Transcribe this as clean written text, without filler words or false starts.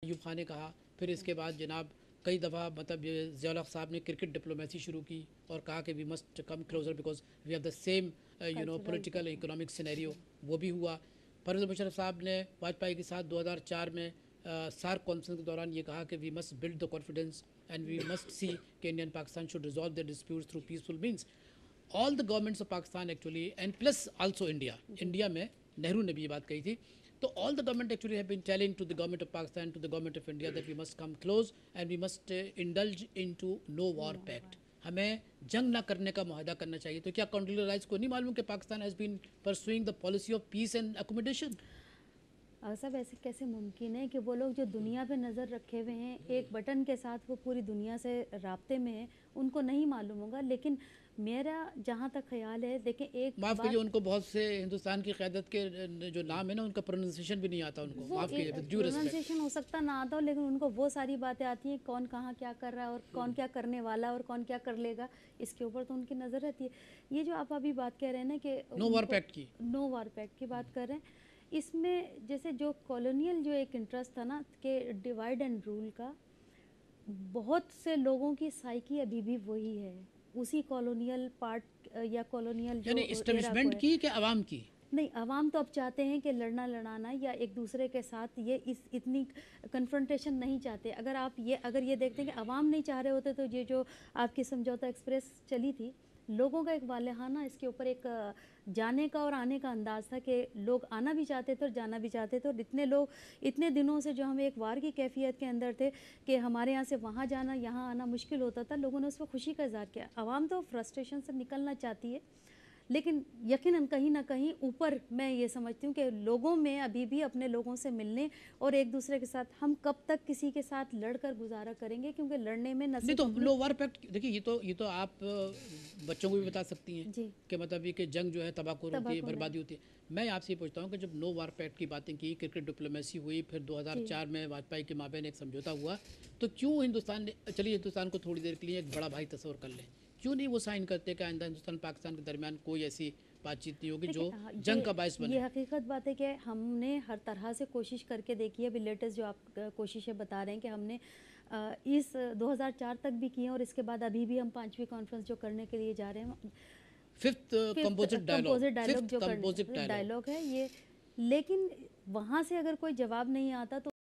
ایوب خان نے کہا، پھر اس کے بعد جناب کئی دفعہ مطلب ضیاء الحق صاحب نے کرکٹ ڈپلومیسی شروع کی اور کہا کہ we must come closer because we have the same political economic scenario, وہ بھی ہوا۔ پرویز مشرف صاحب نے واجپئی کے ساتھ 2004 میں سارک کانفرنس کے دوران یہ کہا کہ we must build the confidence and we must see کہ Indian Pakistan should resolve their disputes through peaceful means. All the governments of Pakistan actually and plus also India میں نہرو نے بھی یہ بات کہی تھی، تو all the government actually have been telling to the government of Pakistan, to the government of India that we must come close and we must indulge into no war pact. ہمیں جنگ نہ کرنے کا معاہدہ کرنا چاہیے۔ تو کیا کانڈولیزا رائس کو نہیں معلوم کہ Pakistan has been pursuing the policy of peace and accommodation؟ صاحب ایسے کیسے ممکن ہے کہ وہ لوگ جو دنیا پہ نظر رکھے ہوئے ہیں، ایک بٹن کے ساتھ وہ پوری دنیا سے رابطے میں ہیں، ان کو نہیں معلوم ہوگا؟ لیکن میرا جہاں تک خیال ہے، دیکھیں ایک معاف کیجیے، ان کو بہت سے ہندوستان کی قیادت کے جو نام ہے نا ان کا پروننسیشن بھی نہیں آتا ان کو، معاف کیجیے، پروننسیشن ہو سکتا نہ آتا ہو، لیکن ان کو وہ ساری باتیں آتی ہیں کون کہاں کیا کر رہا ہے اور کون کیا کرنے والا ہے اور کون کیا کر لے گا، اس کے اوپر تو ان کی نظر رہتی ہے۔ یہ جو آپ ابھی بات کہہ رہے ہیں نا کہ نو وار پیکٹ کی، نو وار پیکٹ کی بات کر رہے ہیں، اس میں جیسے جو کالونیل جو ایک انٹرسٹ تھا نا کہ ڈیوائڈ اینڈ رول کا، بہت سے لوگوں کی سائیکی ابھی بھی وہی ہے، اسی کالونیل پارٹ یا کالونیل یعنی اسٹیبلشمنٹ کی کہ عوام کی؟ نہیں، عوام تو اب چاہتے ہیں کہ لڑنا لڑانا یا ایک دوسرے کے ساتھ یہ اتنی کنفرنٹیشن نہیں چاہتے۔ اگر یہ دیکھتے ہیں کہ عوام نہیں چاہ رہے ہوتے تو یہ جو آپ کی سمجھوتا ایکسپریس چلی تھی، لوگوں کا ایک والہانہ اس کے اوپر ایک جانے کا اور آنے کا انداز تھا کہ لوگ آنا بھی چاہتے تھے اور جانا بھی چاہتے تھے، اور اتنے لوگ اتنے دنوں سے جو ہم ایک وار کی کیفیت کے اندر تھے کہ ہمارے یہاں سے وہاں جانا یہاں آنا مشکل ہوتا تھا، لوگوں نے اس پر خوشی کا اظہار کیا۔ عوام تو فرسٹریشن سے نکلنا چاہتی ہے، لیکن یقیناً کہیں نہ کہیں اوپر میں یہ سمجھتی ہوں کہ لوگوں میں ابھی بھی اپنے لوگوں سے ملنے اور ایک دوسرے کے ساتھ، ہم کب تک کسی کے ساتھ لڑ کر گزارا کریں گے، کیونکہ لڑنے میں نہیں تو نو وار پیکٹ دیکھیے، یہ تو آپ بچوں کو بھی بتا سکتی ہیں جی کہ مطلب یہ کہ جنگ جو ہے تباہ کور ہوتی ہے، بربادی ہوتی ہے۔ میں آپ سے یہ پوچھتا ہوں کہ جب نو وار پیکٹ کی باتیں کی، کرکٹ ڈپلومیسی ہوئی، پھر 2004 میں واجپئی کے مابین ایک سمجھوتا ہوا، تو کیوں ہندوستان نے، چلیے ہندوستان کو تھوڑی دیر کے لیے ایک بڑا بھائی تصور کر لیں، کیوں نہیں وہ سائن کرتے کہ آئندہ ہندوستان پاکستان کے درمیان کوئی ایسی بات چیت نہیں ہوگی جو جنگ کا باعث بنے؟ یہ حقیقت بات ہے کہ ہم نے ہر طرح سے کوشش کر کے دیکھی ہے، ابھی لیٹسٹ جو آپ کوششیں بتا رہے ہیں کہ ہم نے اس 2004 تک بھی کی ہیں، اور اس کے بعد ابھی بھی ہم 5ویں کانفرنس جو کرنے کے لیے جا رہے ہیں، ففتھ کمپوزٹ ڈائلاگ جو ڈائلاگ ہے یہ، لیکن وہاں سے اگر کوئی جواب نہیں آتا تو